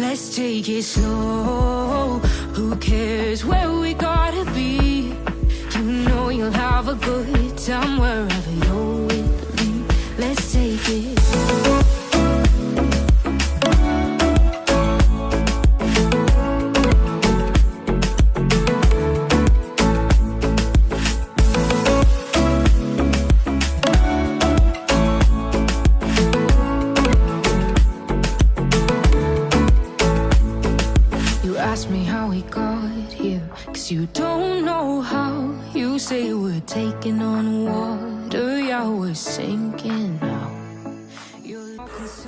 Let's take it slow. Who cares where we gotta be? You know you'll have a good time wherever you're with me. Let's take it slow. Ask me how we got here, 'cause you don't know how. You say we're taking on water, yeah, we're sinking now.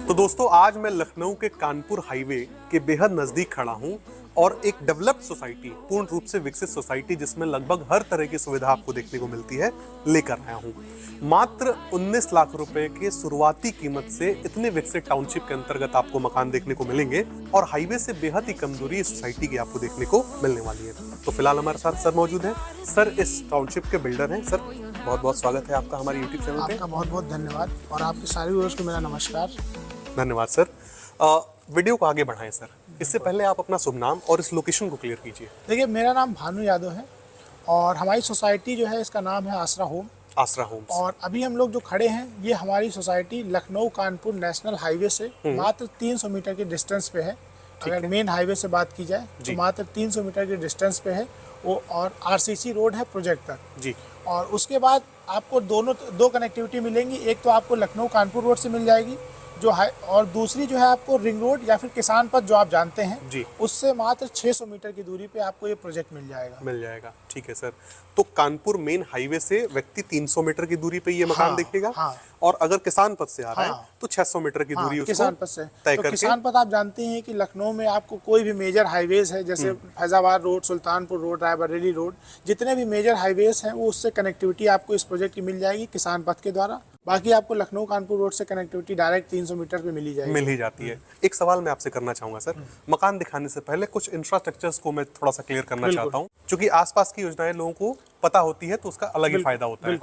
तो दोस्तों, आज मैं लखनऊ के Kanpur highway के बेहद नजदीक खड़ा हूँ और एक डेवलप्ड सोसाइटी, पूर्ण रूप से विकसित सोसाइटी जिसमें लगभग हर तरह की सुविधा आपको देखने को मिलती है, लेकर आया हूँ। मात्र 19 लाख रुपए के शुरुआती कीमत से इतने विकसित टाउनशिप के अंतर्गत आपको मकान देखने को मिलेंगे और हाईवे से बेहद ही कम दूरी इस सोसाइटी की आपको देखने को मिलने वाली है। तो फिलहाल हमारे साथ सर मौजूद हैं। सर इस टाउनशिप के बिल्डर हैं। सर बहुत बहुत स्वागत है आपका हमारे यूट्यूब चैनल पे। आपका बहुत बहुत धन्यवाद और आपके सारे व्यूअर्स को मेरा नमस्कार। धन्यवाद सर। वीडियो को आगे बढ़ाएं सर। इससे पहले आप अपना शुभ नाम और इस लोकेशन को क्लियर कीजिए। देखिए, मेरा नाम भानु यादव है और हमारी सोसाइटी जो है इसका नाम है आसरा होम। आसरा होम्स। और अभी हम लोग जो खड़े हैं ये हमारी society Lucknow Kanpur national highway से मात्र 300 मीटर के डिस्टेंस पे है। अगर मेन हाईवे से बात की जाए तो मात्र 300 मीटर के डिस्टेंस पे है वो, और आरसीसी रोड है प्रोजेक्ट तक जी। और उसके बाद आपको दो कनेक्टिविटी मिलेंगी। एक तो आपको लखनऊ कानपुर रोड से मिल जाएगी जो है, और दूसरी जो है आपको रिंग रोड या फिर किसान पथ जो आप जानते हैं जी, उससे मात्र 600 मीटर की दूरी पे आपको ये प्रोजेक्ट मिल जाएगा। ठीक है सर। तो कानपुर मेन हाईवे से व्यक्ति 300 मीटर की दूरी पे ये मकान देखेगा। और अगर किसान पथ से आ रहा है तो 600 मीटर की दूरी उसको किसान पथ से तय तो करके। किसान पथ आप जानते हैं कि लखनऊ में आपको कोई भी मेजर हाईवेज है जैसे Faizabad road, Sultanpur road, Raebareli road, जितने भी मेजर हाईवेज हैं वो उससे कनेक्टिविटी आपको इस प्रोजेक्ट की मिल जाएगी किसान पथ के द्वारा। बाकी आपको लखनऊ कानपुर रोड से कनेक्टिविटी डायरेक्ट 300 मीटर पे मिल ही जाती है। एक सवाल मैं आपसे करना चाहूंगा सर, मकान दिखाने से पहले कुछ इंफ्रास्ट्रक्चर्स को मैं थोड़ा सा क्लियर करना चाहता हूँ, क्योंकि आसपास की योजनाएं लोगों को पता होती है तो उसका अलग ही फायदा होता है।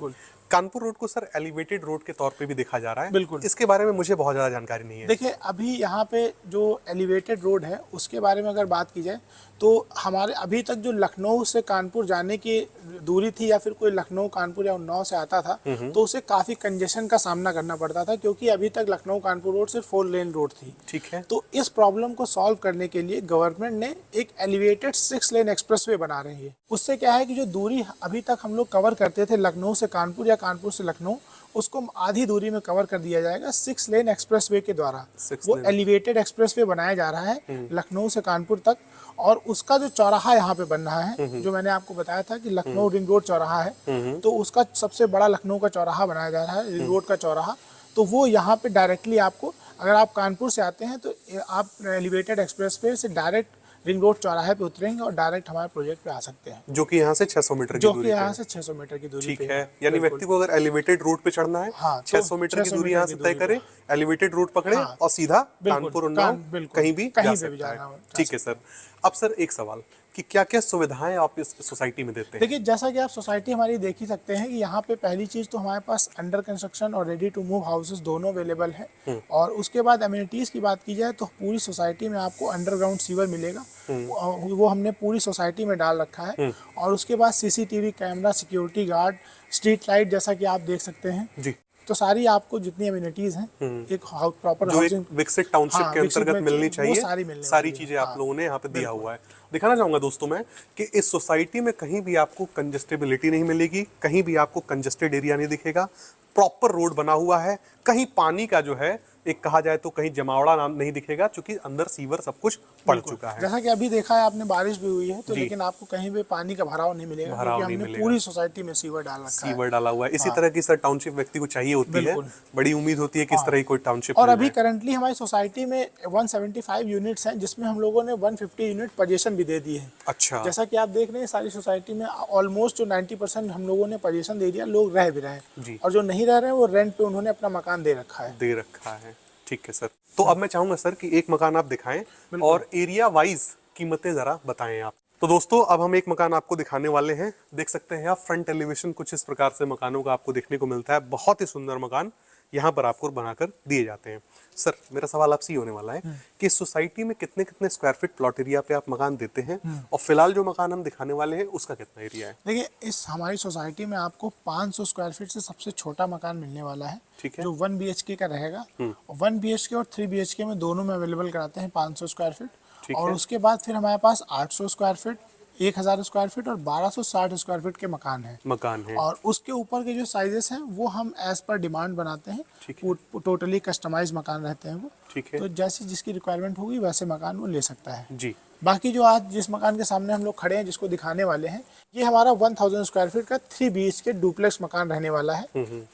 कानपुर रोड को सर एलिवेटेड रोड के तौर पे भी देखा जा रहा है। बिल्कुल। इसके बारे में मुझे बहुत ज्यादा जानकारी नहीं है। देखिए, अभी यहाँ पे जो एलिवेटेड रोड है उसके बारे में अगर बात की जाए तो हमारे अभी तक जो लखनऊ से कानपुर जाने की दूरी थी या फिर कोई लखनऊ कानपुर या उन्नाव से आता था तो उसे काफी कंजेशन का सामना करना पड़ता था, क्योंकि अभी तक लखनऊ कानपुर रोड सिर्फ 4 लेन रोड थी। ठीक है। तो इस प्रॉब्लम को सॉल्व करने के लिए गवर्नमेंट ने एक एलिवेटेड 6 लेन एक्सप्रेसवे बना रही है। उससे क्या है कि जो दूरी अभी तक हम लोग कवर करते थे लखनऊ से कानपुर या कानपुर से लखनऊ, उसको आधी दूरी में कवर कर दिया जाएगा 6 लेन एक्सप्रेसवे के द्वारा। वो एलिवेटेड एक्सप्रेसवे बनाया जा रहा है लखनऊ से कानपुर तक, और उसका जो चौराहा यहाँ पे बन रहा है, जो मैंने आपको बताया था कि लखनऊ रिंग रोड चौराहा है, तो उसका सबसे बड़ा लखनऊ का चौराहा बनाया जा रहा है, रिंग रोड का चौराहा। तो वो यहाँ पे डायरेक्टली आपको, अगर आप कानपुर से आते हैं तो आप एलिवेटेड एक्सप्रेसवे से डायरेक्ट रिंग रोड चौराहे पे उतरेंगे और डायरेक्ट हमारे प्रोजेक्ट पे आ सकते हैं, जो कि यहाँ से 600 मीटर की दूरी, यहाँ से 600 मीटर की दूरी। ठीक है। यानी व्यक्ति को अगर एलिवेटेड रोड पे चढ़ना है 600 मीटर की दूरी यहाँ से तय करे, एलिवेटेड रोड पकड़े और सीधा कानपुर उन्नाव कहीं भी जा सकता है। ठीक है सर। अब सर एक सवाल कि क्या क्या सुविधाएं आप इस सोसाइटी में देते हैं? देखिए, जैसा कि आप सोसाइटी हमारी देख ही सकते हैं कि यहाँ पे पहली चीज तो हमारे पास अंडर कंस्ट्रक्शन और रेडी टू मूव हाउसेस दोनों अवेलेबल है। और उसके बाद एमिनिटीज की बात की जाए तो पूरी सोसाइटी में आपको अंडरग्राउंड सीवर मिलेगा, वो हमने पूरी सोसाइटी में डाल रखा है। और उसके बाद CCTV camera, security guard, street light, जैसा कि आप देख सकते हैं जी। तो सारी आपको जितनी एमिनिटीज हैं एक प्रॉपर हाउसिंग विकसित टाउनशिप के अंतर्गत मिलनी चाहिए, सारी चीजें आप लोगों ने यहाँ पे दिया हुआ है। दिखाना चाहूंगा दोस्तों मैं कि इस सोसाइटी में कहीं भी आपको कंजेस्टेबिलिटी नहीं मिलेगी, कहीं भी आपको कंजेस्टेड एरिया नहीं दिखेगा, प्रॉपर रोड बना हुआ है, कहीं पानी का जो है एक कहा जाए तो कहीं जमावड़ा नाम नहीं दिखेगा, क्योंकि अंदर सीवर सब कुछ पड़ चुका है। जैसा कि अभी देखा है आपने, बारिश भी हुई है तो, लेकिन आपको कहीं भी पानी का भराव नहीं मिलेगा, क्योंकि हमने पूरी सोसाइटी में सीवर डाल रखा है। सीवर डाला हुआ है। इसी तरह की सर टाउनशिप व्यक्ति को चाहिए होती है, बड़ी उम्मीद होती है कि इस तरह की कोई टाउनशिप। और अभी करंटली हमारी सोसाइटी में 175 यूनिट्स हैं, जिसमें हम लोगों ने 150 यूनिट पोजीशन भी दे दी है। अच्छा। जैसा कि आप देख रहे हैं सारी सोसाइटी में ऑलमोस्ट जो 90% हम लोगों ने पोजीशन दे दिया, लोग रह भी रहे हैं, और जो नहीं रह रहे हैं वो रेंट पे उन्होंने अपना मकान दे रखा है। ठीक है सर। तो अब मैं चाहूंगा सर कि एक मकान आप दिखाएं और एरिया वाइज कीमतें जरा बताएं आप। तो दोस्तों, अब हम एक मकान आपको दिखाने वाले हैं। देख सकते हैं आप फ्रंट एलिवेशन कुछ इस प्रकार से मकानों का आपको देखने को मिलता है। बहुत ही सुंदर मकान। यहाँ पर आपको बनाकर दिए जाते हैं। सर मेरा सवाल आपसे ये होने वाला है कि इस सोसाइटी में कितने कितने स्क्वायर फीट प्लॉट एरिया पे आप मकान देते हैं, और फिलहाल जो मकान हम दिखाने वाले हैं उसका कितना एरिया है? देखिए, इस हमारी सोसाइटी में आपको 500 स्क्वायर फीट से सबसे छोटा मकान मिलने वाला है, ठीक है। जो 1 BHK का रहेगा। 1 BHK और 3 BHK में दोनों में अवेलेबल कराते हैं 500 स्क्वायर फीट। ठीक और है। उसके बाद फिर हमारे पास 800 स्क्वायर फीट, 1000 स्क्वायर फीट और 1260 स्क्वायर फीट के मकान हैं। मकान है। और उसके ऊपर के जो साइजेस हैं वो हम एज पर डिमांड बनाते हैं। ठीक है। टोटली कस्टमाइज मकान रहते हैं वो। ठीक है। तो जैसी जिसकी रिक्वायरमेंट होगी वैसे मकान वो ले सकता है जी। बाकी जो आज जिस मकान के सामने हम लोग खड़े हैं, जिसको दिखाने वाले हैं, ये हमारा 1000 स्क्वायर फीट का 3 BHK डुप्लेक्स मकान रहने वाला है,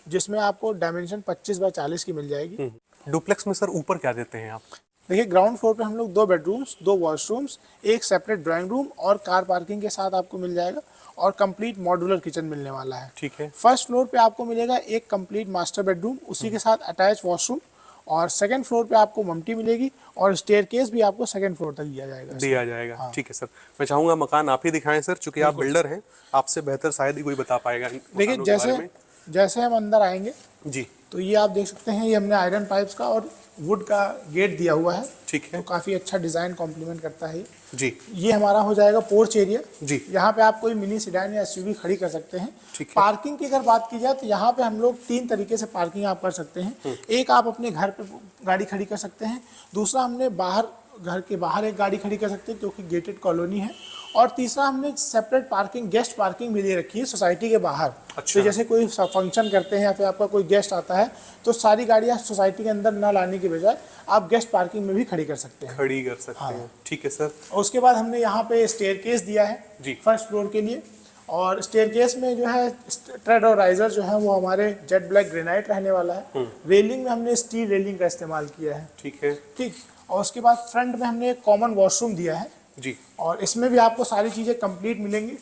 जिसमें आपको डायमेंशन 25 बाय 40 की मिल जाएगी। डुप्लेक्स में सर ऊपर क्या देते हैं आप? देखिए, ग्राउंड फ्लोर पे हम लोग 2 बेडरूम्स, 2 वॉशरूम्स, एक सेपरेट ड्राइंग रूम और कार पार्किंग के साथ आपको मिल जाएगा, और कंप्लीट मॉड्यूलर किचन मिलने वाला है। ठीक है। फर्स्ट फ्लोर पे आपको मिलेगा एक कंप्लीट मास्टर बेडरूम, उसी के साथ अटैच वॉशरूम, और सेकंड फ्लोर पे आपको मम्टी मिलेगी, और स्टेयरकेस भी आपको सेकंड फ्लोर तक दिया जाएगा। हाँ। ठीक है सर, मैं चाहूंगा मकान आप ही दिखाएं सर, चूंकि आप बिल्डर हैं, आपसे बेहतर शायद ही कोई बता पाएगा। देखिए, जैसे हम अंदर आएंगे जी, तो ये आप देख सकते हैं, ये हमने आयरन पाइप्स का और वुड का गेट दिया हुआ है। ठीक है। तो काफ़ी अच्छा डिज़ाइन कॉम्प्लीमेंट करता है जी। ये हमारा हो जाएगा पोर्च एरिया जी। यहाँ पे आप कोई मिनी सिडान या SUV खड़ी कर सकते हैं। ठीक है। पार्किंग की अगर बात की जाए तो यहाँ पे हम लोग 3 तरीके से पार्किंग आप कर सकते हैं। एक, आप अपने घर पे गाड़ी खड़ी कर सकते हैं। दूसरा, हमने बाहर घर के बाहर एक गाड़ी खड़ी कर सकते हैं क्योंकि गेटेड कॉलोनी है। और तीसरा, हमने सेपरेट पार्किंग, गेस्ट पार्किंग भी दे रखी है सोसाइटी के बाहर। अच्छा। तो जैसे कोई फंक्शन करते हैं या फिर आपका कोई गेस्ट आता है तो सारी गाड़ियाँ सोसाइटी के अंदर ना लाने के बजाय आप गेस्ट पार्किंग में भी खड़ी कर सकते हैं। खड़ी कर सकते हैं। ठीक है सर। और उसके बाद हमने यहाँ पे स्टेयरकेस दिया है जी। फर्स्ट फ्लोर के लिए। और स्टेयरकेस में जो है ट्रेड और राइजर जो है वो हमारे जेट ब्लैक ग्रेनाइट रहने वाला है। रेलिंग में हमने स्टील रेलिंग का इस्तेमाल किया है। ठीक है। ठीक। और उसके बाद फ्रंट में हमने एक कॉमन वॉशरूम दिया है जी। और इसमें भी आपको सारी चीज़ें कंप्लीट मिलेंगी।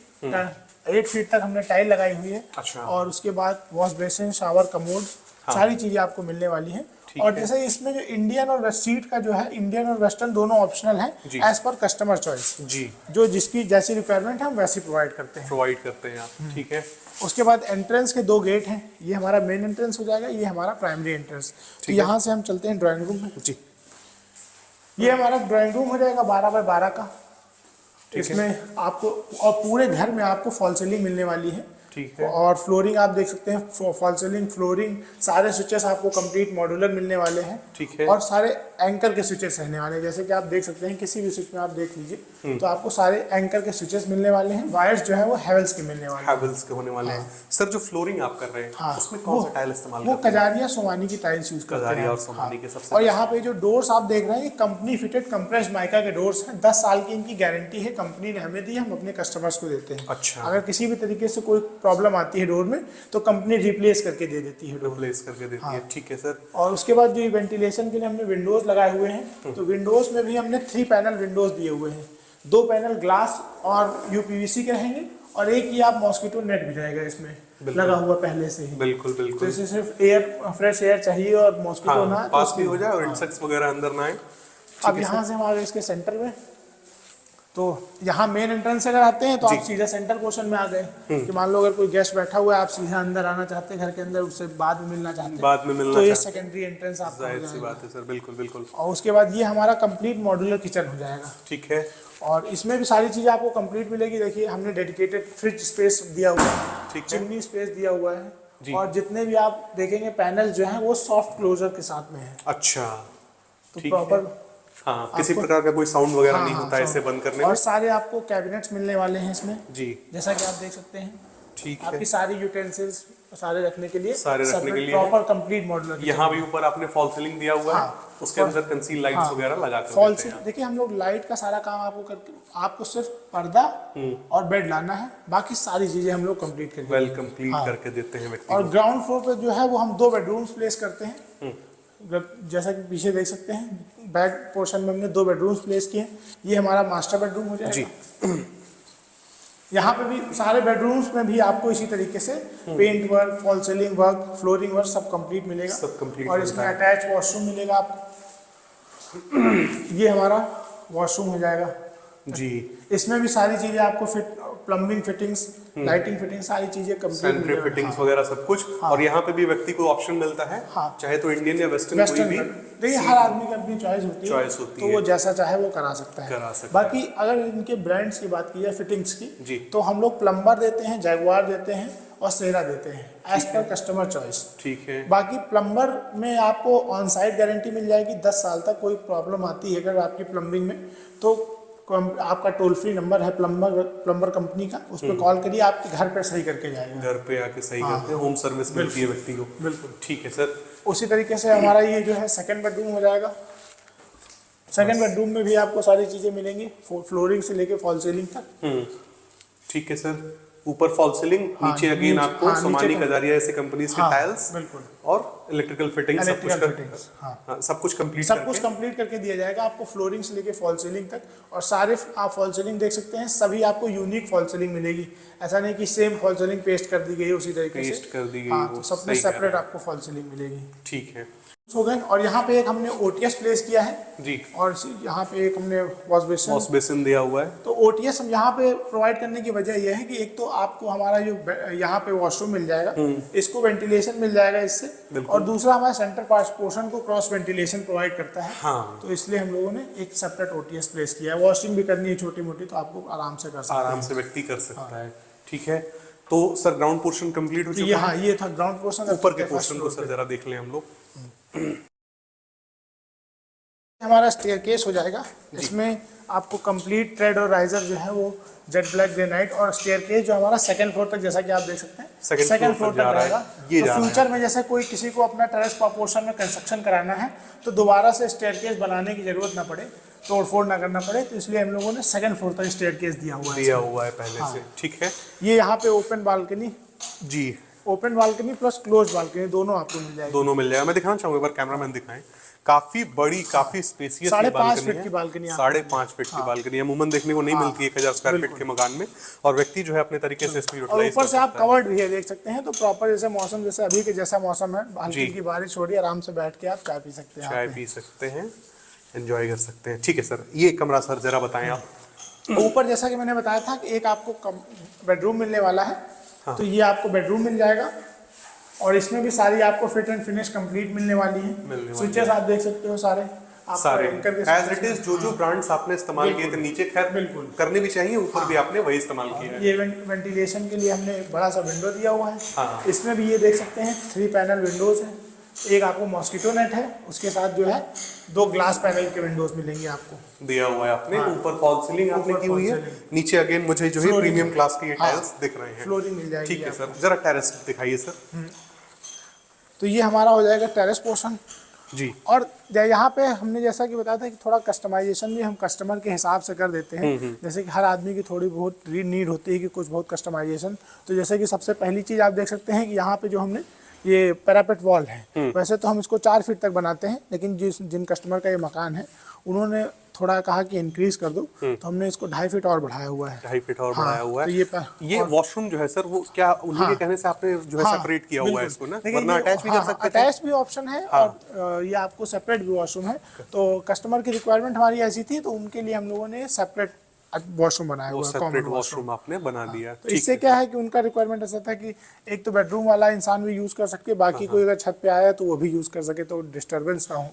8 फीट तक हमने टाइल लगाई हुई है। अच्छा। और उसके बाद वॉश बेसिन, शावर, कमोड, सारी चीज़ें आपको मिलने वाली हैं। और जैसे इसमें जो इंडियन और सीट का जो है, इंडियन और वेस्टर्न दोनों ऑप्शनल हैं एज पर कस्टमर चॉइस जी। जो जिसकी जैसी रिक्वायरमेंट है हम वैसी प्रोवाइड करते हैं आप। ठीक है। उसके बाद एंट्रेंस के 2 गेट हैं। ये हमारा मेन एंट्रेंस हो जाएगा, ये हमारा प्राइमरी एंट्रेंस। तो यहाँ से हम चलते हैं ड्राइंग रूम में जी। ये हमारा ड्राइंग रूम हो जाएगा 12 बाय 12 का। इसमें आपको और पूरे घर में आपको फॉल सीलिंग मिलने वाली है। ठीक है। और फ्लोरिंग आप देख सकते हैं, फॉल सीलिंग, फ्लोरिंग, सारे स्विचेस आपको कंप्लीट मॉड्यूलर मिलने वाले हैं। ठीक है। और सारे एंकर के स्विचेस रहने वाले हैं। जैसे कि आप देख सकते हैं, किसी भी स्विच में आप देख लीजिए तो आपको सारे एंकर के स्विचेस मिलने वाले हैं। वायर्स जो है वो हैवेल्स के मिलने वाले हैं। हैवेल्स के होने वाले हैं। सर जो फ्लोरिंग आप कर रहे हैं उसमें कौन सा टाइल इस्तेमाल करते हैं? वो कजारिया सोमानी की टाइल्स यूज करते हैं। कजारिया और सोमानी के सबसे। और यहाँ पे जो डोर्स आप देख रहे हैं, ये कंपनी फिटेड कंप्रेस्ड माइका के डोर्स हैं। 10 साल की इनकी गारंटी है, कंपनी ने हमें दी, हम अपने कस्टमर्स को देते हैं। अच्छा। अगर किसी भी तरीके से कोई प्रॉब्लम आती है डोर में तो कंपनी रिप्लेस करके दे देती है। रिप्लेस करके देती है। ठीक है सर। और उसके बाद जो वेंटिलेशन के लिए हमने विंडोज लगाए हुए हैं, तो विंडोज में भी हमने 3 पैनल विंडोज दिए हुए हैं। 2 पैनल ग्लास और UPVC के रहेंगे और एक ही आप मॉस्किटो नेट भी रहेगा इसमें लगा हुआ पहले से ही। बिल्कुल बिल्कुल। तो इसे सिर्फ फ्रेश एयर चाहिए और मॉस्किटो ना पास भी हो जाए और इंसेक्ट्स वगैरह अंदर ना आए। अब यहाँ से हम आ गए इसके सेंटर में। तो यहाँ मेन एंट्रेंस से अगर आते हैं तो आप सीधा सेंटर पोर्शन में आ गए कि मान लो अगर कोई गेस्ट बैठा हुआ है, आप सीधा अंदर आना चाहते हैं घर के अंदर, उससे बाद में मिलना चाहते हैं तो ये सेकेंडरी एंट्रेंस आपका हो जाएगा। बात है सर, बिल्कुल बिल्कुल। और उसके बाद ये हमारा कंप्लीट मॉड्यूलर किचन हो जाएगा। ठीक है। और इसमें भी सारी चीज़ें आपको कंप्लीट मिलेगी। देखिए, हमने डेडिकेटेड फ्रिज स्पेस दिया हुआ है, चिमनी स्पेस दिया हुआ है, और जितने भी आप देखेंगे पैनल जो है वो सॉफ्ट क्लोजर के साथ में है। अच्छा। तो प्रॉपर हाँ, किसी प्रकार का कोई साउंड वगैरह नहीं होता है इसे बंद करने में। और सारे आपको कैबिनेट्स मिलने वाले हैं इसमें जी, जैसा कि आप देख सकते हैं। ठीक है। आपकी सारी यूटेंसिल्स सारे रखने के लिए प्रॉपर कंप्लीट मॉड्यूलर। यहाँ भी ऊपर आपने फॉल सीलिंग दिया हुआ है, उसके अंदर कंसील लाइट्स वगैरह लगा कर फॉल सीलिंग। देखिए, हम लोग लाइट का सारा काम आपको करके, आपको सिर्फ पर्दा और बेड लाना है, बाकी सारी चीजें हम लोग कंप्लीट करके देते हैं व्यक्ति। और ग्राउंड फ्लोर पे जो है वो हम 2 बेडरूम्स प्लेस करते हैं। जैसा कि पीछे देख सकते हैं, बैक पोर्शन में हमने 2 बेडरूम्स प्लेस किए हैं। ये हमारा मास्टर बेडरूम हो जाएगा जी। यहाँ पे भी सारे बेडरूम्स में भी आपको इसी तरीके से paint work, fall ceiling work, flooring work सब कंप्लीट मिलेगा। सब कंप्लीट। और इसमें अटैच वॉशरूम मिलेगा आपको। ये हमारा वॉशरूम हो जाएगा। जी। इसमें भी सारी चीजें आपको प्लम्बिंग फिटिंग्स, लाइटिंग फिटिंग्स, सारी चीजें सेंट्री फिटिंग्स वगैरह सब कुछ। और यहाँ पे भी व्यक्ति को ऑप्शन मिलता है, चाहे तो इंडियन या वेस्टर्न कोई भी। देखिए हर आदमी की अपनी चॉइस होती है, तो वो जैसा चाहे वो करा सकता है। बाकी अगर इनके ब्रांड्स की बात की जाए फिटिंग्स की, तो हम लोग प्लम्बर देते हैं, जैगुआर देते हैं और सेरा देते हैं, एज पर कस्टमर चॉइस। ठीक है। बाकी प्लम्बर में आपको ऑन साइट गारंटी मिल जाएगी 10 साल तक। कोई प्रॉब्लम आती है अगर आपकी प्लम्बिंग में, तो आपका टोल फ्री नंबर है प्लम्बर कंपनी का, उस पर कॉल करिए, आपके घर पे सही करके जाएगा। घर पे आके सही करते हैं, होम सर्विस मिलती है व्यक्ति को। बिल्कुल ठीक है सर। उसी तरीके से हमारा ये जो है सेकंड बेडरूम हो जाएगा। सेकंड बेडरूम में भी आपको सारी चीजें मिलेंगी, फ्लोरिंग से लेके फॉल सीलिंग तक। ठीक है सर। ऊपर फॉल सीलिंग, नीचे अगेन आपको सोमानी कजारिया ऐसे कंपनीज के टाइल्स और इलेक्ट्रिकल फिटिंग, सब कुछ कंप्लीट करके दिया जाएगा आपको, फ्लोरिंग से लेके फॉल सीलिंग तक। और सारे आप फॉल सीलिंग देख सकते हैं, सभी आपको यूनिक फॉल सीलिंग मिलेगी। ऐसा नहीं कि सेम फॉल सीलिंग पेस्ट कर दी गई उसी तरीके से, सब में सेपरेट आपको फॉल सीलिंग मिलेगी। ठीक है हो गए। और यहाँ पे एक हमने ओटीएस प्लेस किया है जी, और यहाँ पे एक हमने वॉश बेसिन दिया हुआ है। तो ओटीएस हम यहाँ पे प्रोवाइड करने की वजह यह है कि एक तो आपको हमारा जो यहाँ पे वॉशरूम मिल जाएगा, इसको वेंटिलेशन मिल जाएगा इससे, और दूसरा हमारा सेंटर पोर्शन को क्रॉस वेंटिलेशन प्रोवाइड करता है। हाँ। तो इसलिए हम लोगों ने एक सेपरेट ओटीएस प्लेस किया है। वॉशिंग भी करनी है छोटी मोटी, तो आपको आराम से कर सकते हैं, आराम से व्यक्ति कर सकता है। ठीक है, तो सर ग्राउंड पोर्शन कंप्लीट हो चुका है। हाँ, ये था ग्राउंड पोर्शन। ऊपर के पोर्शन को सर जरा देख लें हम लोग। हमारा स्टेयरकेस हो जाएगा, इसमें आपको कंप्लीट ट्रेड और राइजर जो है वो जेट ब्लैक ग्रेनाइट, और स्टेयरकेस जो हमारा सेकंड फ्लोर तक, जैसा कि आप देख सकते हैं, सेकंड फ्लोर तक रहेगा। तो फ्यूचर में जैसे कोई किसी को अपना टेरेस पोर्शन में कंस्ट्रक्शन कराना है, तो दोबारा से स्टेयरकेस बनाने की जरूरत ना पड़े, तोड़ फोड़ ना करना पड़े, तो इसलिए हम लोगों ने सेकंड फ्लोर तक स्टेयरकेस दिया हुआ है पहले से। ठीक है। ये यहाँ पे ओपन बालकनी जी, open balcony plus close balcony दोनों आपको मिल जाएगी। दोनों मिल जाएगा। मैं दिखाना चाहूंगा, एक बार कैमरामैन दिखाएं। काफी बड़ी, काफी स्पेसियस 5.5 फीट की बालकनी, 5.5 फीट की बालकनी अमूमन देखने को नहीं मिलती 1000 स्क्वायर फीट के मकान में, और व्यक्ति जो है अपने तरीके से इसमें यूटिलाइज ऊपर से आप कवर्ड भी है, देख सकते हैं। तो प्रॉपर जैसे मौसम, जैसे अभी के जैसा मौसम है, हल्की की बारिश हो रही है, आराम से बैठ के आप चाय पी सकते हैं, एंजॉय कर सकते हैं। ठीक है सर, ये कमरा सर जरा बताएं आप। ऊपर जैसा कि मैंने बताया था कि एक आपको बेडरूम मिलने वाला है, तो ये आपको बेडरूम मिल जाएगा, और इसमें भी सारी आपको फिट एंड फिनिश कंप्लीट मिलने वाली है। स्विचेस आप देख सकते हो सारे एज इट इज, जो ब्रांड्स आपने इस्तेमाल किए थे नीचे, खैर बिल्कुल करने भी चाहिए, ऊपर भी आपने वही इस्तेमाल किया है। ये वेंटिलेशन के लिए हमने एक बड़ा सा विंडो दिया हुआ है। इसमें भी ये देख सकते हैं 3 पैनल विंडोज है। एक आपको मॉस्किटो नेट है, उसके साथ जो है 2 ग्लास पैनल के विंडोज मिलेंगे आपको, दिया हुआ है आपने। ऊपर फॉल सीलिंग आपने की हुई है, नीचे अगेन मुझे जो है प्रीमियम क्लास के ये टाइल्स दिख रहे हैं, फ्लोरिंग मिल जाएगी। ठीक है सर, जरा टेरेस दिखाइए सर। तो ये हमारा हो जाएगा टेरेस पोर्शन जी। और यहाँ पे हमने जैसा कि बताया था कि थोड़ा कस्टमाइजेशन भी हम कस्टमर के हिसाब से कर देते हैं। जैसे कि हर आदमी की थोड़ी बहुत नीड होती है कि कुछ बहुत कस्टमाइजेशन। तो जैसे कि सबसे पहली चीज़ आप देख सकते हैं कि यहाँ पे जो हमने ये पैरापेट वॉल है, वैसे तो हम इसको 4 फीट तक बनाते हैं, लेकिन जिन कस्टमर का ये मकान है उन्होंने थोड़ा कहा कि इंक्रीज कर दो, तो हमने इसको 2.5 फीट और बढ़ाया हुआ है। 2.5 फीट और बढ़ाया हुआ है। तो ये वॉशरूम जो है सर, वो क्या उन्हीं के कहने से आपने जो है सेपरेट किया हुआ है इसको ना, वरना अटैच भी कर सकते थे। अटैच भी ऑप्शन है, और ये आपको सेपरेट भी वॉशरूम है। तो कस्टमर की रिक्वायरमेंट हमारी ऐसी थी, तो उनके लिए हम लोगों ने सेपरेट वॉशरूम बनाया हुआ है, सेपरेट वॉशरूम आपने बना दिया। तो इससे क्या है कि उनका रिक्वायरमेंट ऐसा था कि एक तो बेडरूम वाला इंसान भी यूज कर सके, बाकी कोई अगर छत पे आया तो वो भी यूज कर सके, तो डिस्टर्बेंस ना हो,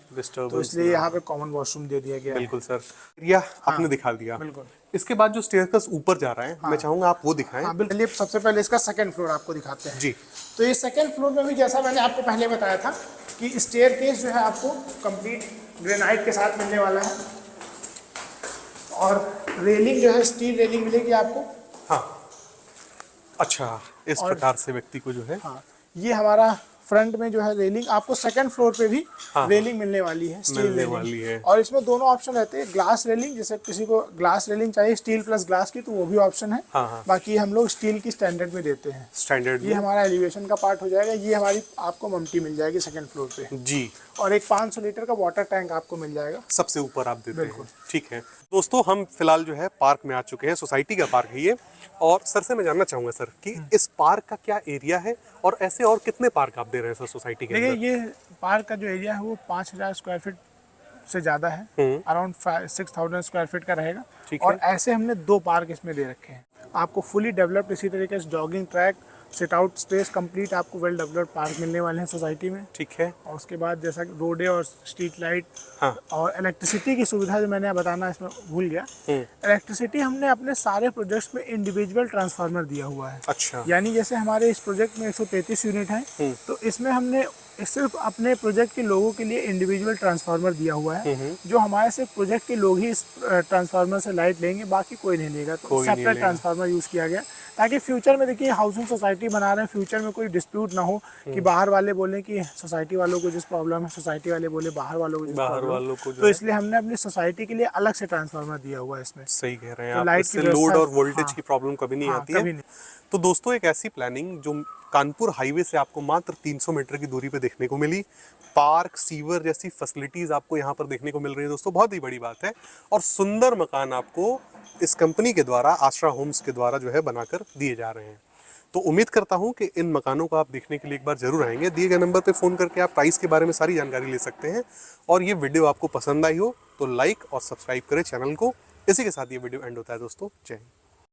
तो इसलिए यहाँ पे कॉमन वॉशरूम दे दिया गया। बिल्कुल सर, या आपने दिखा दिया। बिल्कुल। इसके बाद जो स्टेयरकेस ऊपर जा रहा है, मैं चाहूंगा आप वो दिखाएं। बिल्कुल। सबसे पहले इसका सेकंड फ्लोर आपको दिखाते हैं जी। तो ये सेकंड फ्लोर में भी जैसा मैंने आपको पहले बताया था कि स्टेयरकेस जो है आपको कंप्लीट ग्रेनाइट के साथ मिलने वाला है, और रेलिंग जो है स्टील रेलिंग मिलेगी आपको। हाँ, अच्छा, इस प्रकार से व्यक्ति को जो है, हाँ, ये हमारा फ्रंट में जो है रेलिंग आपको सेकंड फ्लोर पे भी रेलिंग मिलने वाली है, स्टील रेलिंग। और इसमें दोनों ऑप्शन रहते हैं, ग्लास रेलिंग, जैसे किसी को ग्लास रेलिंग चाहिए स्टील प्लस ग्लास की, तो वो भी ऑप्शन है। बाकी हम लोग स्टील की स्टैंडर्ड में देते हैं। स्टैंडर्ड ये हमारा एलिवेशन का पार्ट हो जाएगा। ये हमारी आपको ममटी मिल जाएगी सेकंड फ्लोर पे जी, और एक 500 लीटर का वाटर टैंक आपको मिल जाएगा, सबसे ऊपर आप देते हैं। ठीक है दोस्तों, हम फिलहाल जो है पार्क में आ चुके हैं, सोसाइटी का पार्क है ये। और सर से मैं जानना चाहूंगा सर कि इस पार्क का क्या एरिया है, और ऐसे और कितने पार्क आप दे रहे हैं सर सोसाइटी के अंदर? देखिए, ये पार्क का जो एरिया है वो 5000 स्क्वायर फीट से ज़्यादा है, अराउंड 6,000 स्क्वायर फीट का रहेगा। ठीक और ऐसे हमने 2 पार्क इसमें दे रखे हैं। आपको फुली डेवलप्ड इसी तरीके से jogging track, sit out space complete आपको वेल डेवलप्ड पार्क मिलने वाले हैं सोसाइटी में। ठीक है। और उसके बाद जैसा कि रोडे और स्ट्रीट लाइट, हाँ। और इलेक्ट्रिसिटी की सुविधा जो मैंने बताना इसमें भूल गया, इलेक्ट्रिसिटी हमने अपने सारे प्रोजेक्ट्स में इंडिविजुअल ट्रांसफार्मर दिया हुआ है। अच्छा। यानी जैसे हमारे इस प्रोजेक्ट में 133 यूनिट हैं, तो इसमें हमने सिर्फ अपने प्रोजेक्ट के लोगों के लिए इंडिविजुअल ट्रांसफार्मर दिया हुआ है, जो हमारे सिर्फ प्रोजेक्ट के लोग ही इस ट्रांसफार्मर से लाइट लेंगे, बाकी कोई नहीं लेगा। तो सेपरेट ट्रांसफार्मर यूज़ किया गया ताकि फ्यूचर में, देखिए हाउसिंग सोसाइटी बना रहे हैं, फ्यूचर में कोई डिस्प्यूट ना हो कि बाहर वाले बोलें कि सोसाइटी वालों को जिस प्रॉब्लम है, सोसाइटी वाले बोले बाहर वालों को जिस प्रॉब्लम है। तो इसलिए हमने अपनी सोसाइटी के लिए अलग से ट्रांसफार्मर दिया हुआ है इसमें। सही कह रहे हैं तो आप, लाइट इससे की लोड और व्यवस्था- वोल्टेज की प्रॉब्लम कभी नहीं आती है। तो दोस्तों, एक ऐसी प्लानिंग जो कानपुर हाईवे से आपको मात्र 300 मीटर की दूरी पे देखने को मिली, पार्क, सीवर जैसी फैसिलिटीज आपको यहाँ पर देखने को मिल रही है दोस्तों, बहुत ही बड़ी बात है। और सुंदर मकान आपको इस कंपनी के द्वारा, आश्रा होम्स के द्वारा जो है बनाकर दिए जा रहे हैं। तो उम्मीद करता हूँ कि इन मकानों को आप देखने के लिए एक बार जरूर आएंगे। दिए गए नंबर पे फ़ोन करके आप प्राइस के बारे में सारी जानकारी ले सकते हैं। और ये वीडियो आपको पसंद आई हो तो लाइक और सब्सक्राइब करें चैनल को। इसी के साथ ये वीडियो एंड होता है दोस्तों। जय हिंद।